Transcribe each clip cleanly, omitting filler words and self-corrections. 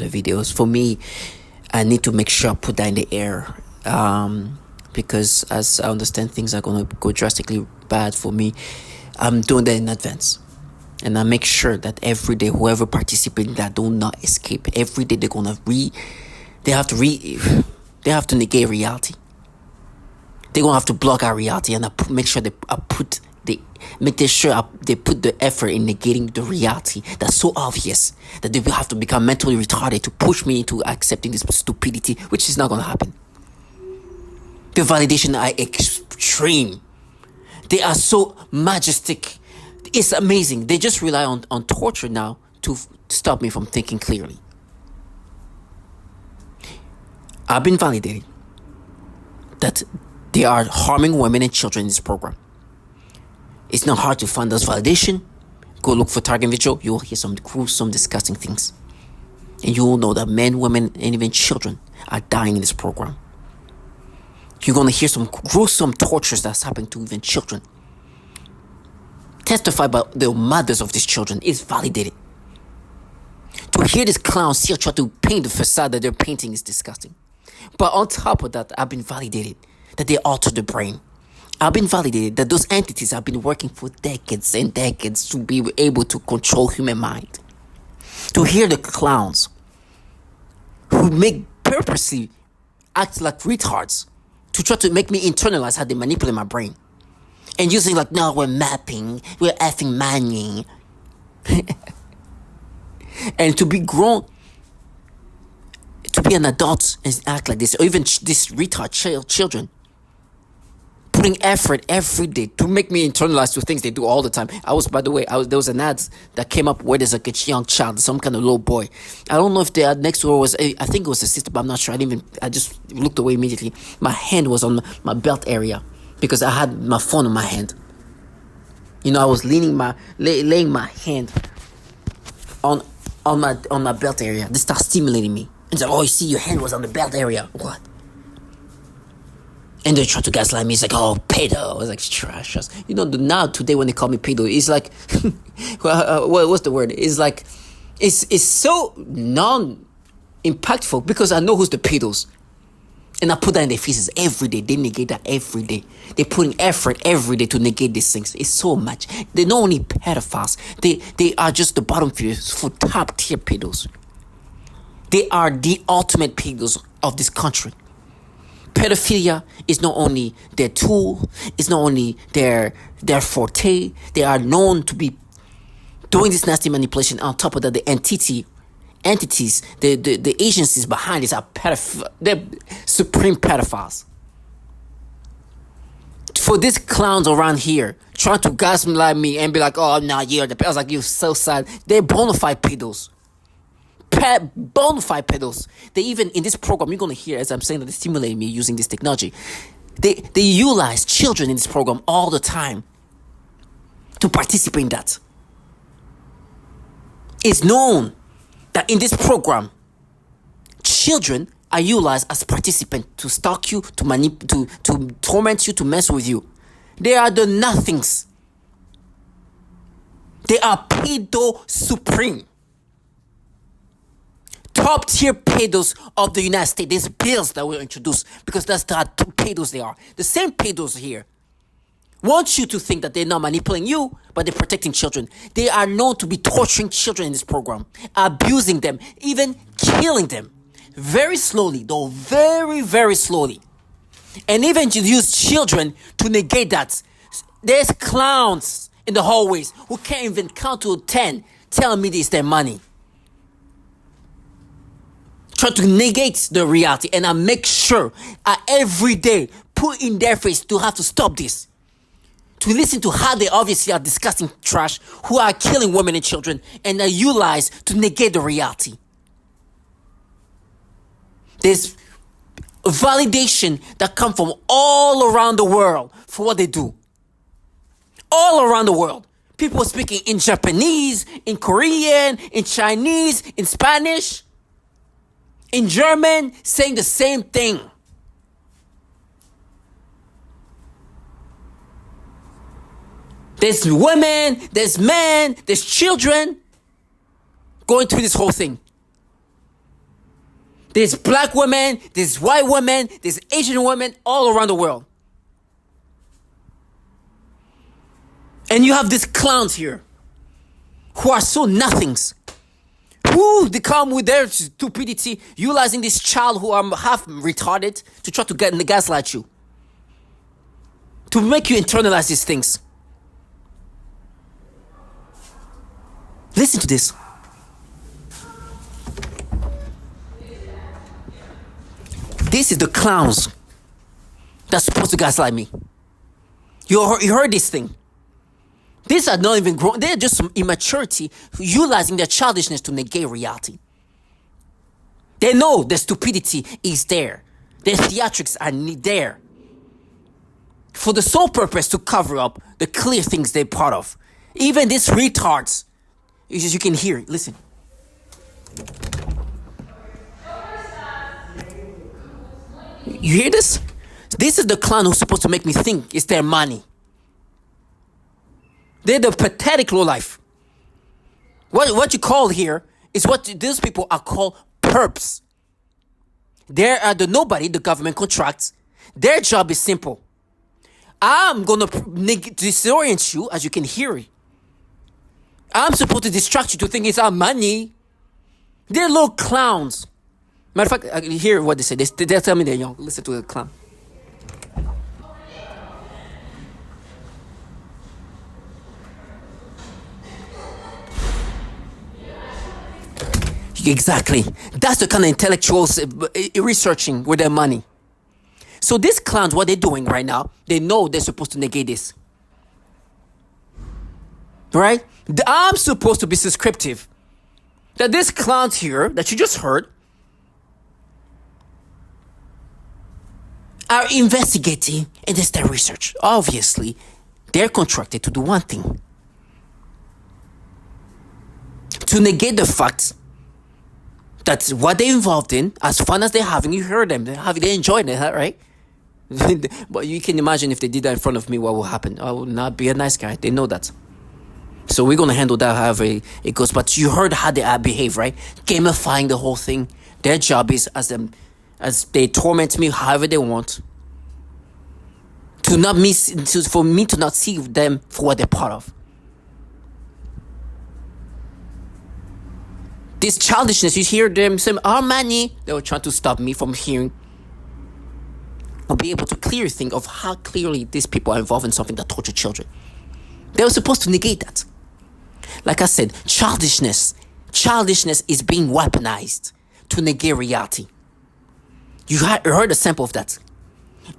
the videos. For me, I need to make sure I put that in the air. Because as I understand things are going to go drastically bad for me, I'm doing that in advance. And I make sure that every day, whoever participates in that do not escape. Every day they have to negate reality. They're going to have to block our reality, and make sure they put the effort in negating the reality that's so obvious that they will have to become mentally retarded to push me into accepting this stupidity, which is not going to happen. The validation are extreme. They are so majestic. It's amazing. They just rely on torture now to stop me from thinking clearly. I've been validated that they are harming women and children in this program. It's not hard to find those validation. Go look for target video. You will hear some gruesome, disgusting things. And you will know that men, women, and even children are dying in this program. You're going to hear some gruesome tortures that's happening to even children. Testified by the mothers of these children is validated. To hear these clowns here try to paint the facade that they're painting is disgusting. But on top of that, I've been validated that they alter the brain. I've been validated that those entities have been working for decades and decades to be able to control human mind. To hear the clowns who purposely act like retards to try to make me internalize how they manipulate my brain. And using like, no, we're mapping, we're effing mining. And to be grown, to be an adult and act like this, or even this retard children, putting effort every day to make me internalize to things they do all the time. There was an ad that came up where there's like a young child, some kind of little boy. I don't know if the ad next door was, I think it was a sister, but I'm not sure. I just looked away immediately. My hand was on my belt area because I had my phone in my hand. You know, I was laying my hand on my belt area. This started stimulating me. And so, you see, your hand was on the belt area. What? And they try to gaslight me. It's like, oh, pedo. I was like, trash. You know, now today when they call me pedo, it's like, what's the word? It's like, it's so non-impactful because I know who's the pedos. And I put that in their faces every day. They negate that every day. They put in effort every day to negate these things. It's so much. They're not only pedophiles. They are just the bottom feeders for top tier pedos. They are the ultimate pedos of this country. Pedophilia is not only their tool, it's not only their forte. They are known to be doing this nasty manipulation. On top of that, the entities, the agencies behind this are they're supreme pedophiles. For these clowns around here trying to gaslight me and be like, oh, no, you're the pedos. I was like, you're so sad. They're bona fide pedos. Bona fide pedos. They even in this program, you're gonna hear as I'm saying that they stimulate me using this technology. They utilize children in this program all the time to participate in that. It's known that in this program, children are utilized as participants to stalk you, to torment you, to mess with you. They are the nothings. They are pedo supreme. Top tier pedos of the United States. There's bills that were introduced because that's the pedos they are. The same pedos here want you to think that they're not manipulating you, but they're protecting children. They are known to be torturing children in this program, abusing them, even killing them. Very slowly, though, very, very slowly. And even to use children to negate that. There's clowns in the hallways who can't even count to 10 telling me it's their money. Try to negate the reality, and I make sure I every day put in their face to have to stop this. To listen to how they obviously are disgusting trash, who are killing women and children, and are utilized to negate the reality. There's validation that come from all around the world for what they do. All around the world. People speaking in Japanese, in Korean, in Chinese, in Spanish, in German, saying the same thing. There's women, there's men, there's children going through this whole thing. There's black women, there's white women, there's Asian women all around the world. And you have these clowns here who are so nothings. Who they come with their stupidity, utilizing this child who are half retarded to try to gaslight you. To make you internalize these things. Listen to this. This is the clowns that's supposed to gaslight me. You heard this thing. These are not even grown. They're just some immaturity utilizing their childishness to negate reality. They know the stupidity is there. Their theatrics are there. For the sole purpose to cover up the clear things they're part of. Even these retards, as you can hear, listen. You hear this? This is the clown who's supposed to make me think it's their money. They're the pathetic lowlife. What you call here is what these people are called perps. They are the nobody the government contracts. Their job is simple. I'm going to disorient you, as you can hear it. I'm supposed to distract you to think it's our money. They're little clowns. Matter of fact, I hear what they say. They tell me they're young. Listen to the clown. Exactly. That's the kind of intellectuals researching with their money. So these clowns, what they're doing right now, they know they're supposed to negate this. Right? I'm supposed to be descriptive. That these clowns here, that you just heard, are investigating and it's their research. Obviously, they're contracted to do one thing. To negate the fact that's what they're involved in, as fun as they're having. You heard them, they enjoyed it, right? But you can imagine if they did that in front of me, what will happen? I will not be a nice guy. They know that. So we're going to handle that however it goes. But you heard how they behave, right? Gamifying the whole thing. Their job is as they torment me however they want. For me to not see them for what they're part of. This childishness, you hear them say, our money. They were trying to stop me from hearing or be able to clearly think of how clearly these people are involved in something that torture children. They were supposed to negate that. Like I said, childishness is being weaponized to negate reality. You heard a sample of that.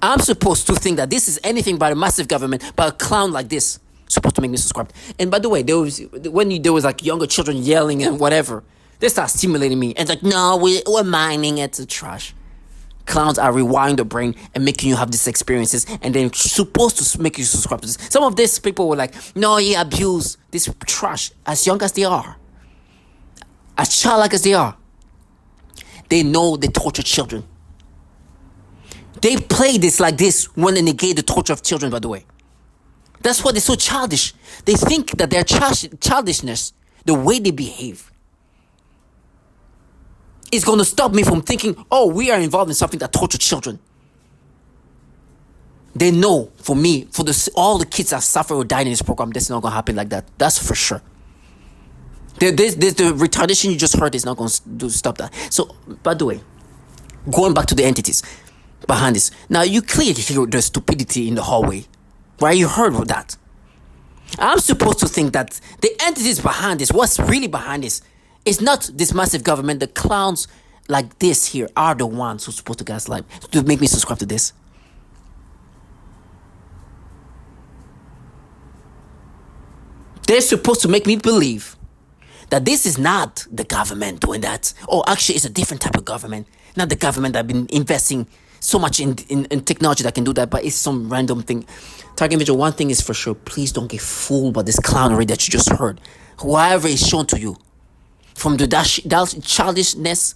I'm supposed to think that this is anything but a massive government, but a clown like this supposed to make me subscribe. And by the way, there was like younger children yelling and whatever. They start stimulating me. And like, no, we're mining it to trash. Clowns are rewiring the brain and making you have these experiences. And then supposed to make you subscribe to this. Some of these people were like, no, he abused this trash. As young as they are. As childlike as they are. They know they torture children. They play this like this when they negate the torture of children, by the way. That's why they're so childish. They think that their childishness, the way they behave, is going to stop me from thinking, oh, we are involved in something that tortures children. They know, for me, all the kids that suffer or die in this program, that's not going to happen like that. That's for sure. The retardation you just heard is not going to stop that. So, by the way, going back to the entities behind this. Now, you clearly hear the stupidity in the hallway. Right? You heard of that. I'm supposed to think that the entities behind this, what's really behind this, is not this massive government. The clowns like this here are the ones who's supposed to gaslight, to make me subscribe to this. They're supposed to make me believe that this is not the government doing that. Oh, actually, it's a different type of government. Not the government that have been investing so much in technology that can do that, but it's some random thing. Target individual, one thing is for sure, please don't get fooled by this clownery that you just heard. Whoever is shown to you, from the childishness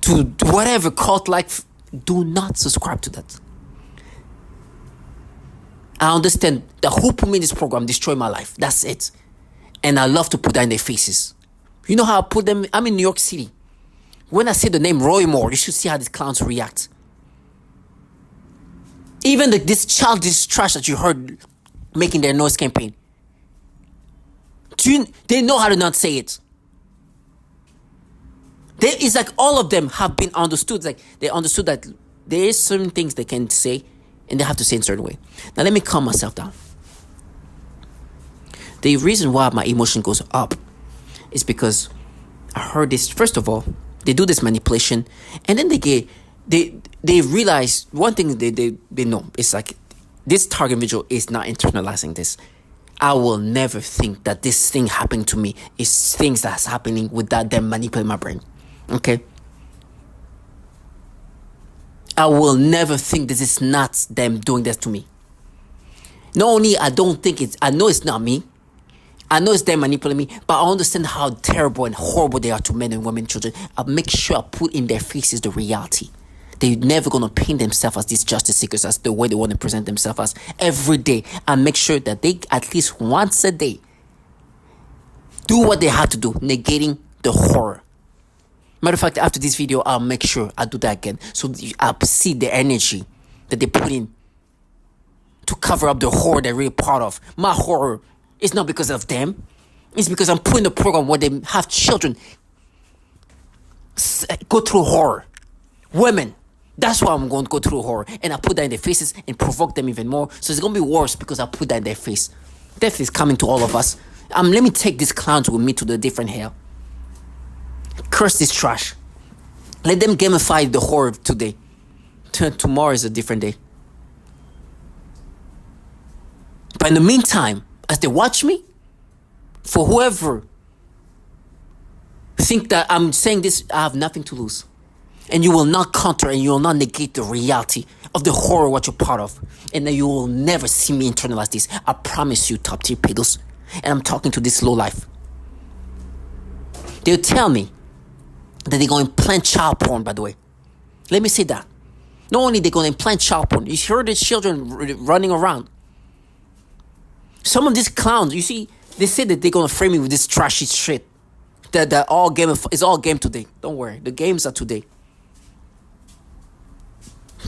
to whatever cult-like, do not subscribe to that. I understand that who put me in this program destroyed my life. That's it. And I love to put that in their faces. You know how I put them? I'm in New York City. When I say the name Roy Moore, you should see how these clowns react. Even this childish trash that you heard making their noise campaign. They know how to not say it. It's like all of them have been understood. Like they understood that there is certain things they can say and they have to say in a certain way. Now let me calm myself down. The reason why my emotion goes up is because I heard this. First of all, they do this manipulation, and then they realize one thing they know. It's like this target individual is not internalizing this. I will never think that this thing happening to me is things that's happening without them manipulating my brain. Okay? I will never think this is not them doing this to me. Not only I know it's not me. I know it's them manipulating me, but I understand how terrible and horrible they are to men and women, children. I make sure I put in their faces the reality. They're never going to paint themselves as these justice seekers, as the way they want to present themselves as every day. And make sure that they, at least once a day, do what they have to do, negating the horror. Matter of fact, after this video, I'll make sure I do that again. So I see the energy that they put in to cover up the horror they're really part of. My horror is not because of them. It's because I'm putting the program where they have children go through horror. Women. That's why I'm going to go through horror. And I put that in their faces and provoke them even more. So it's going to be worse because I put that in their face. Death is coming to all of us. Let me take these clowns with me to the different hell. Curse this trash. Let them gamify the horror today. Tomorrow is a different day. But in the meantime, as they watch me, for whoever think that I'm saying this, I have nothing to lose. And you will not counter and you will not negate the reality of the horror what you're part of. And then you will never see me internalize this. I promise you, top tier pedos. And I'm talking to this low life. They'll tell me that they're going to implant child porn, by the way. Let me say that. Not only they're going to implant child porn, you heard the children running around. Some of these clowns, you see, they say that they're going to frame me with this trashy shit. That all game is all game today. Don't worry. The games are today.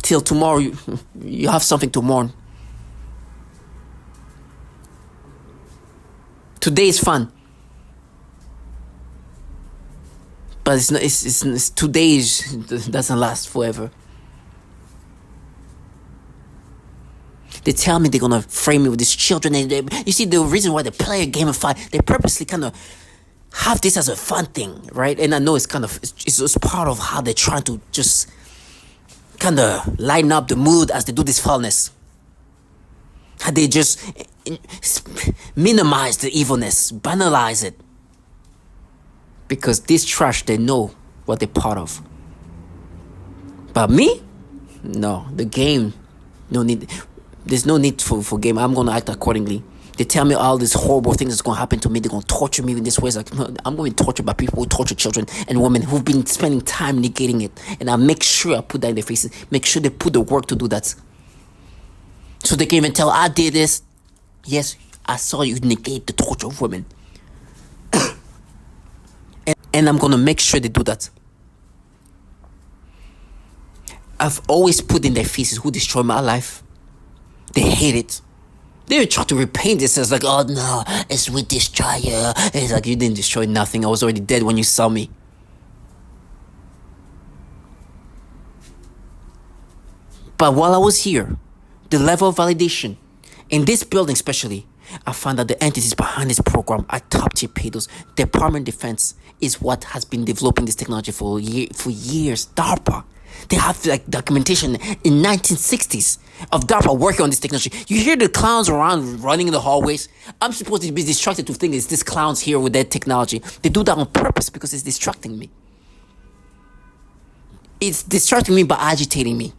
Till tomorrow, you have something to mourn. Today is fun. But it's not. It's today doesn't last forever. They tell me they're gonna frame me with these children, and you see the reason why they play a gamify. They purposely kind of have this as a fun thing, right? And I know it's kind of it's part of how they're trying to just kind of lighten up the mood as they do this foulness. How they just minimize the evilness, banalize it. Because this trash, they know what they're part of. But me? No, the game, no need. There's no need for game. I'm going to act accordingly. They tell me all these horrible things that's going to happen to me. They're going to torture me in this way. It's like, no, I'm going to be tortured by people who torture children and women who've been spending time negating it. And I make sure I put that in their faces. Make sure they put the work to do that. So they can even tell, I did this. Yes, I saw you negate the torture of women. and I'm going to make sure they do that. I've always put in their faces who destroyed my life. They hate it. They try to repaint this as like, oh no, it's we destroy you. It's like, you didn't destroy nothing. I was already dead when you saw me. But while I was here, the level of validation, in this building especially, I found that the entities behind this program are top tier pedos. Department of Defense is what has been developing this technology for years. DARPA. They have like documentation in 1960s of DARPA working on this technology. You hear the clowns around running in the hallways. I'm supposed to be distracted to think it's this clowns here with their technology. They do that on purpose because it's distracting me. It's distracting me by agitating me.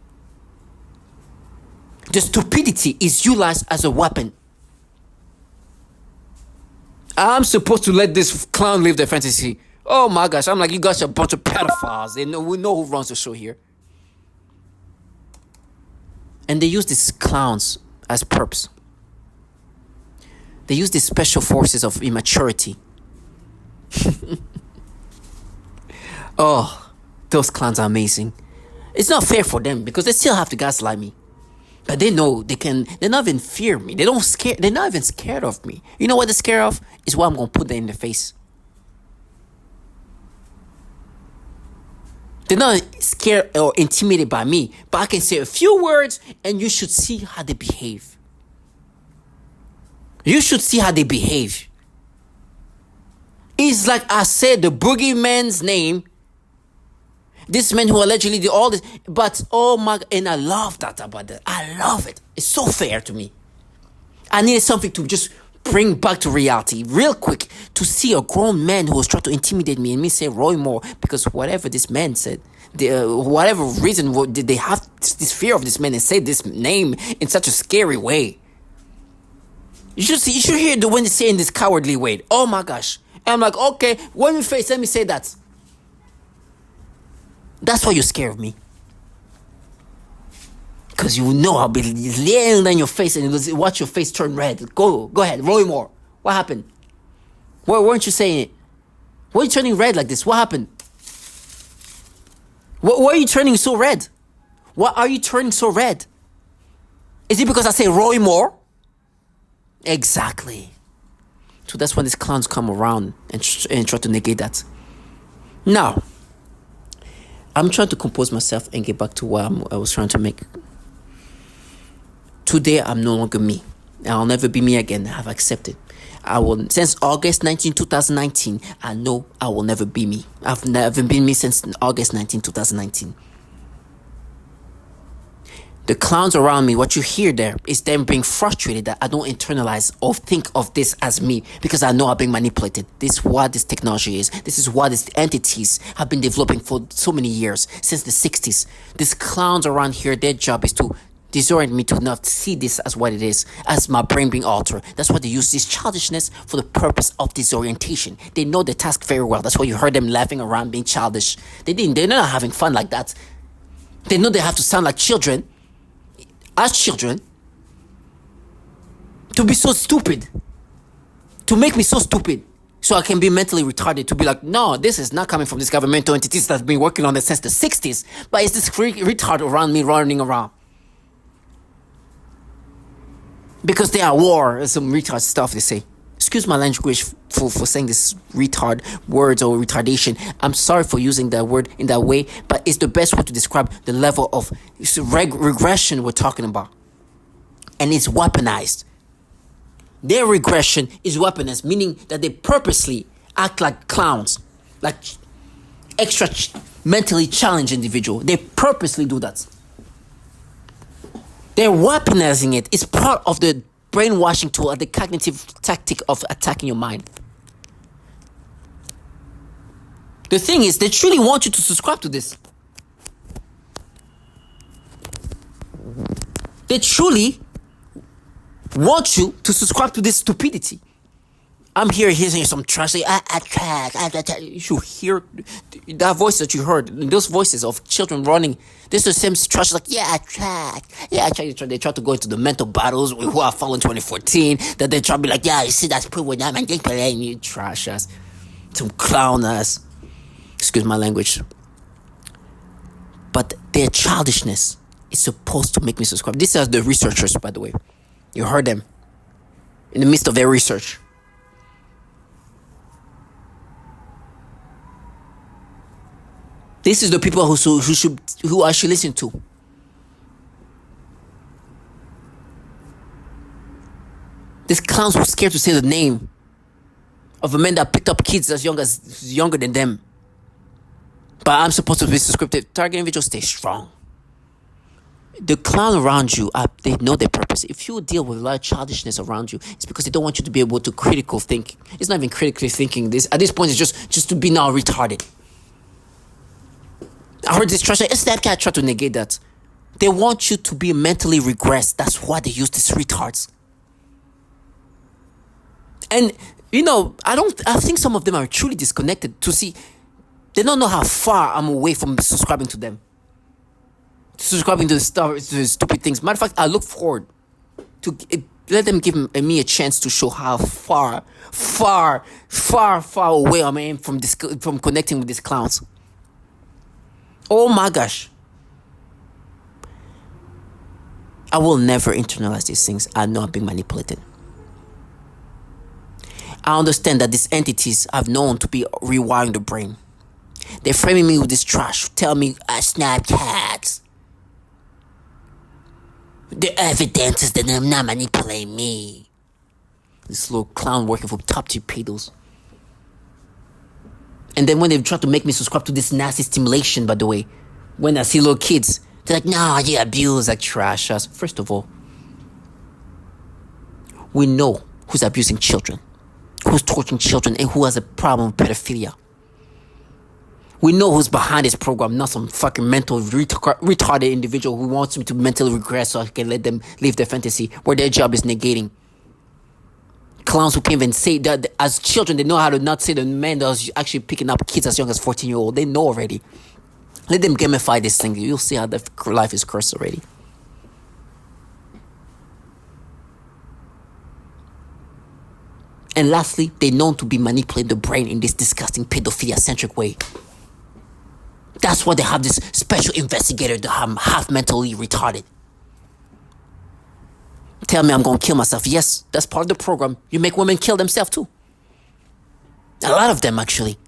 The stupidity is utilized as a weapon. I'm supposed to let this clown live their fantasy. Oh my gosh, I'm like, you guys are a bunch of pedophiles. We know who runs the show here. And they use these clowns as perps. They use these special forces of immaturity. Oh, Those clowns are amazing. It's not fair for them because they still have to gaslight me. But they know they can. They're not even fear me. They don't scare. They're not even scared of me. You know what they're scared of? Is what I'm gonna put them in the face. They're not scared or intimidated by me. But I can say a few words, and you should see how they behave. You should see how they behave. It's like I said the boogeyman's name. This man who allegedly did all this. But oh my, and I love that about that. I love it. It's so fair to me. I needed something to just bring back to reality real quick, to see a grown man who was trying to intimidate me and me say Roy Moore, because whatever this man said, whatever reason did they have this fear of this man and say this name in such a scary way. You should hear the when they say in this cowardly way. Oh my gosh. And I'm like, okay, when we face, let me say that. That's why you're scared of me. Because you know I'll be laying in your face and watch your face turn red. Go ahead, Roy Moore. What happened? Why weren't you saying it? Why are you turning red like this? What happened? Why are you turning so red? Why are you turning so red? Is it because I say Roy Moore? Exactly. So that's when these clowns come around and try to negate that. Now, I'm trying to compose myself and get back to what I was trying to make. Today, I'm no longer me. I'll never be me again. I've accepted. Since August 19, 2019, I know I will never be me. I've never been me since August 19, 2019. The clowns around me, what you hear there is them being frustrated that I don't internalize or think of this as me, because I know I'm being manipulated. This is what this technology is. This is what these entities have been developing for so many years, since the 60s. These clowns around here, their job is to disorient me to not see this as what it is, as my brain being altered. That's why they use this childishness for the purpose of disorientation. They know the task very well. That's why you heard them laughing around, being childish. They're not having fun like that. They know they have to sound like children, as children, to be so stupid, to make me so stupid, so I can be mentally retarded, to be like, no, this is not coming from this governmental entities that's been working on it since the 60s, but it's this retard around me running around. Because they are war, some retard stuff they say. Excuse my language for saying this retard words or retardation. I'm sorry for using that word in that way, but it's the best way to describe the level of regression we're talking about. And it's weaponized. Their regression is weaponized, meaning that they purposely act like clowns, like extra mentally challenged individual. They purposely do that. They're weaponizing it. It's part of the brainwashing tool, the cognitive tactic of attacking your mind. The thing is, they truly want you to subscribe to this. They truly want you to subscribe to this stupidity. I'm hearing some trash. You should hear that voice that you heard. Those voices of children running. This is the same trash. Like, they try to go into the mental battles with who I followed in 2014. That they try to be like, yeah, you see that's pretty with them and you trash ass, some clown ass. Excuse my language. But their childishness is supposed to make me subscribe. These are the researchers, by the way. You heard them in the midst of their research. This is the people who I should listen to. These clowns were scared to say the name of a man that picked up kids as younger than them. But I'm supposed to be subscriptive. Target individuals, stay strong. The clown around you, they know their purpose. If you deal with a lot of childishness around you, it's because they don't want you to be able to critical think. It's not even critically thinking. At this point, it's just to be now retarded. I heard this trash. Snapchat try to negate that. They want you to be mentally regressed. That's why they use these retards. And I think some of them are truly disconnected. To see, they don't know how far I'm away from subscribing to them. Subscribing to the stupid things. Matter of fact, I look forward to let them give me a chance to show how far away I am from connecting with these clowns. Oh my gosh. I will never internalize these things. I know I'm being manipulated. I understand that these entities I've known to be rewiring the brain. They're framing me with this trash. Tell me I Snapchats. The evidence is that they're not manipulating me. This little clown working for top tier pedos. And then when they try to make me subscribe to this nasty stimulation, by the way, when I see little kids, they're like, nah, you abuse like trash us. First of all, we know who's abusing children, who's torturing children, and who has a problem with pedophilia. We know who's behind this program, not some fucking mental retarded individual who wants me to mentally regress so I can let them live their fantasy, where their job is negating. Clowns who can't even say that as children, they know how to not say the man that was actually picking up kids as young as 14-year-old. They know already. Let them gamify this thing. You'll see how their life is cursed already. And lastly, they're known to be manipulating the brain in this disgusting pedophilia-centric way. That's why they have this special investigator that I'm half mentally retarded. Tell me I'm gonna kill myself. Yes, that's part of the program. You make women kill themselves too. A lot of them actually.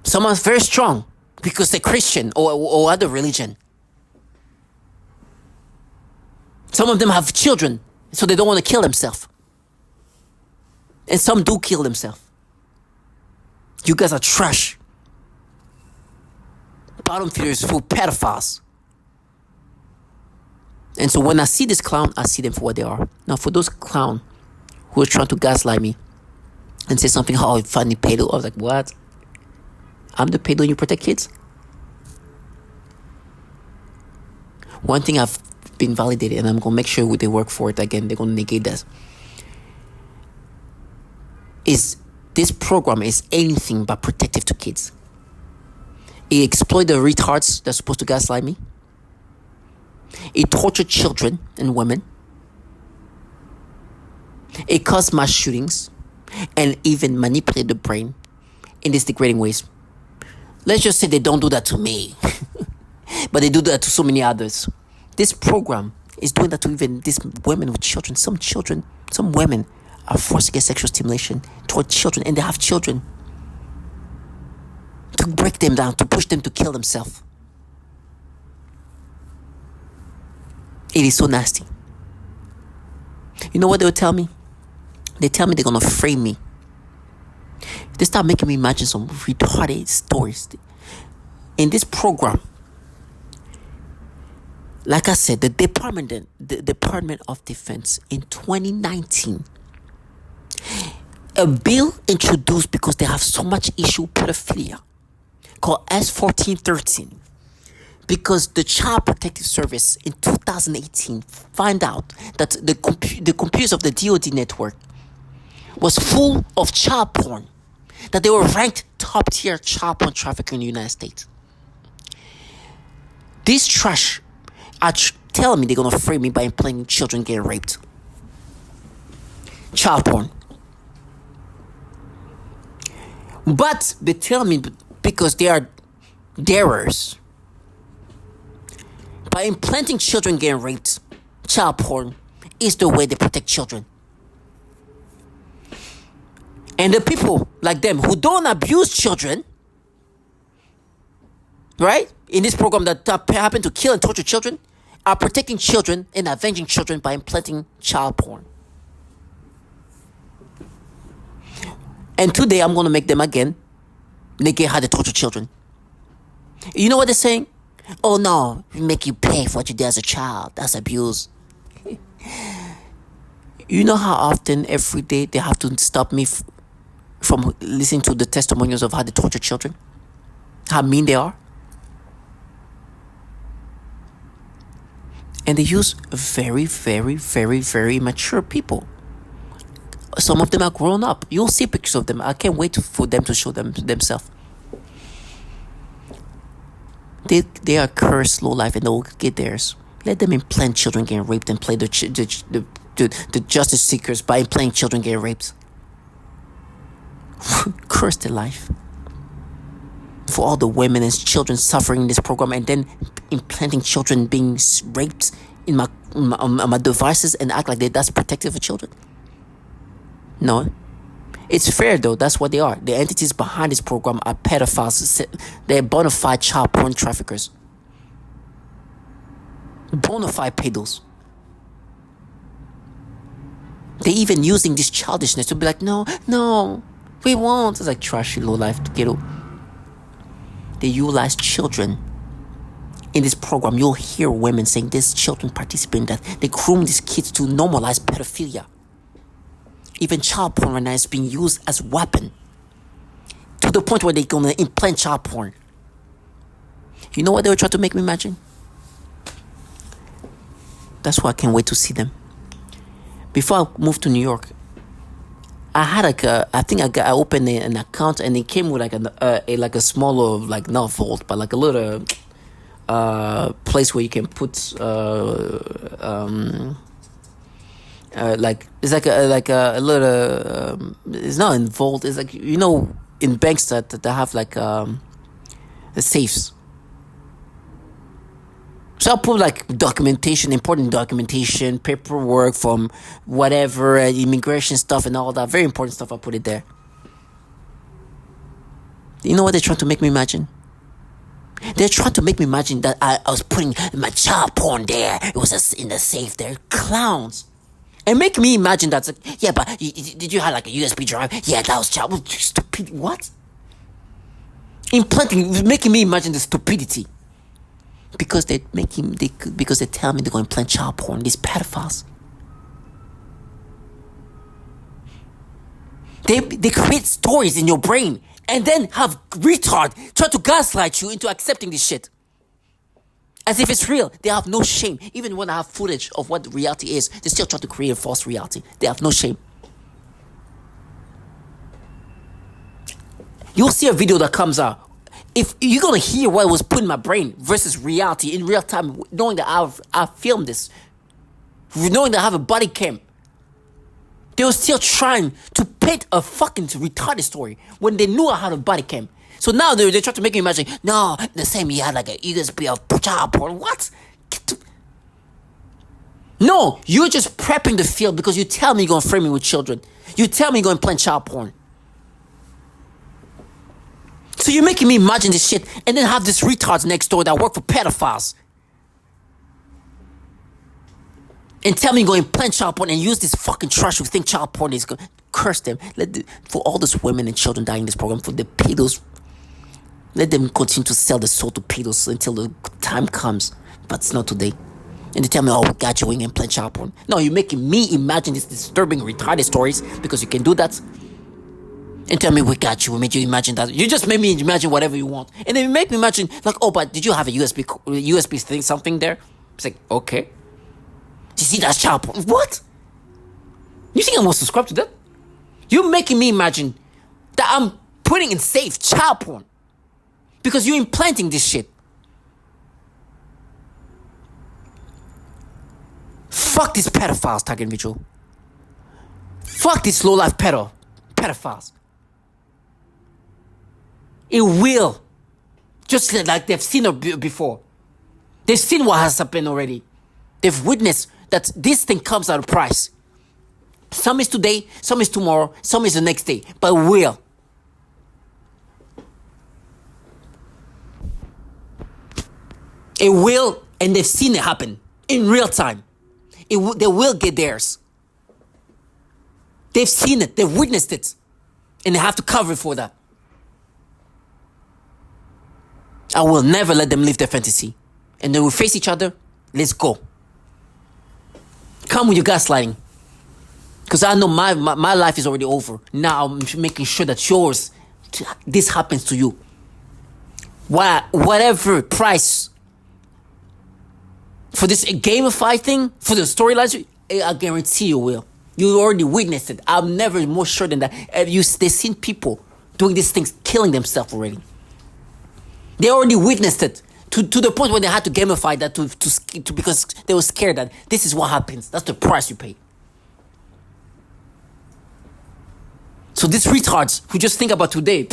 Some are very strong because they're Christian or other religion. Some of them have children, so they don't want to kill themselves. And some do kill themselves. You guys are trash. Bottom feeders full pedophiles. And so when I see this clown, I see them for what they are. Now for those clown who are trying to gaslight me and say something, oh, funny pedo, I was like, what? I'm the pedo and you protect kids? One thing I've been validated, and I'm going to make sure they work for it again, they're going to negate that, is this program is anything but protective to kids. It exploits the retards that's supposed to gaslight me. It tortured children and women. It caused mass shootings and even manipulated the brain in these degrading ways. Let's just say they don't do that to me, but they do that to so many others. This program is doing that to even these women with children. Some women are forced to get sexual stimulation toward children, and they have children, to break them down, to push them to kill themselves. It is so nasty. You know what they would tell me? They tell me they're gonna frame me. They start making me imagine some retarded stories. In this program, like I said, the Department of Defense in 2019, a bill introduced because they have so much issue with pedophilia, called S1413. Because the Child Protective Service in 2018 found out that the computers of the DoD network was full of child porn, that they were ranked top tier child porn trafficker in the United States. These trash are telling me they're gonna frame me by implying children getting raped. Child porn. But they tell me because they are darers, by implanting children getting raped, child porn is the way they protect children. And the people like them who don't abuse children, right, in this program that happen to kill and torture children, are protecting children and avenging children by implanting child porn. And today I'm going to make them again negate how they torture children. You know what they're saying? Oh no, we make you pay for what you did as a child. That's abuse. You know how often every day they have to stop me from listening to the testimonials of how they torture children? How mean they are? And they use very, very, very, very mature people. Some of them are grown up. You'll see pictures of them. I can't wait for them to show them themselves. They are cursed low life and they'll get theirs. Let them implant children getting raped and play the justice seekers by implanting children getting raped. Curse their life. for all the women and children suffering in this program, and then implanting children being raped in my devices and act like that's protective for children? No. It's fair though, that's what they are. The entities behind this program are pedophiles. They're bona fide child porn traffickers. Bona fide pedos. They're even using this childishness to be like, no, we won't. It's like trashy low life ghetto. They utilize children. In this program, you'll hear women saying these children participate in that. They groom these kids to normalize pedophilia. Even child porn right now is being used as a weapon. To the point where they're going to implant child porn. You know what they were trying to make me imagine? That's why I can't wait to see them. Before I moved to New York, I had I opened an account, and it came with like a smaller, like not vault, but like a little place where you can put like it's like a little it's not in vault. It's like, you know, in banks that they have like the safes. So I'll put like documentation, important documentation, paperwork from whatever, immigration stuff and all that. Very important stuff, I put it there. You know what they're trying to make me imagine? They're trying to make me imagine that I was putting my child porn there. It was just in the safe there. Clowns. And make me imagine that's like, yeah, but did you have like a USB drive? Yeah, that was child. Stupid. What? Making me imagine the stupidity. Because they're telling me they're going to implant child porn. These pedophiles. They create stories in your brain and then have retard try to gaslight you into accepting this shit. As if it's real. They have no shame. Even when I have footage of what reality is, they still try to create a false reality. They have no shame. You'll see a video that comes out. If you're going to hear what was put in my brain versus reality in real time, knowing that I filmed this, knowing that I have a body cam, they were still trying to paint a fucking retarded story when they knew I had a body cam. So now they try to make me imagine, no, the same, you had like a USB of child porn. What? No, you're just prepping the field because you tell me you're going to frame me with children. You tell me you're going to plant child porn. So you're making me imagine this shit and then have these retards next door that work for pedophiles. And tell me you're going to plant child porn and use this fucking trash who think child porn is going to curse them. For all those women and children dying in this program, for the pedos, let them continue to sell the soul to pedos until the time comes. But it's not today. And they tell me, oh, we got you, we can plant child porn. No, you're making me imagine these disturbing, retarded stories because you can do that. And tell me, we got you, we made you imagine that. You just made me imagine whatever you want. And then you make me imagine, like, oh, but did you have a USB thing, something there? It's like, okay. You see, that's child porn. What? You think I'm going to subscribe to that? You're making me imagine that I'm putting in safe child porn. Because you're implanting this shit. Fuck these pedophiles, target individual. Fuck these low-life pedophiles. It will. Just like they've seen it before. They've seen what has happened already. They've witnessed that this thing comes at a price. Some is today, some is tomorrow, some is the next day. But it will. It will, and they've seen it happen in real time. They will get theirs. They've seen it, they've witnessed it, and they have to cover for that. I will never let them live their fantasy. And they will face each other. Let's go. Come with your gaslighting. Because I know my life is already over. Now I'm making sure that yours, this happens to you. Whatever price for this gamified thing, for the storylines, I guarantee you will. You already witnessed it. I'm never more sure than that. They've seen people doing these things, killing themselves already. They already witnessed it to the point where they had to gamify that to because they were scared that this is what happens. That's the price you pay. So these retards who just think about today,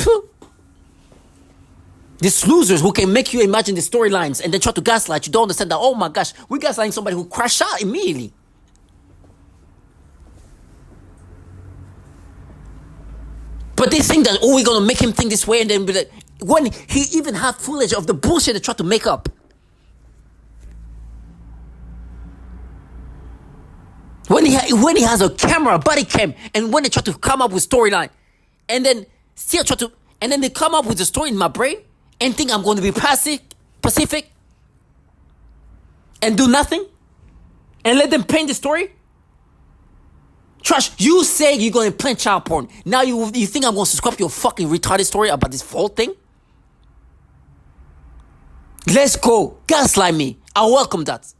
These losers who can make you imagine the storylines and then try to gaslight you don't understand that, oh my gosh, we're gaslighting somebody who crashed out immediately. But they think that, oh, we're going to make him think this way, and then be like, when he even had footage of the bullshit they tried to make up. When he has a camera, a body cam, and when they try to come up with storyline, and then still try to, and then they come up with the story in my brain, and think I'm going to be pacific, and do nothing, and let them paint the story. Trash, you say you're going to plant child porn. Now you think I'm going to subscribe to your fucking retarded story about this whole thing? Let's go. Gaslight me. I welcome that.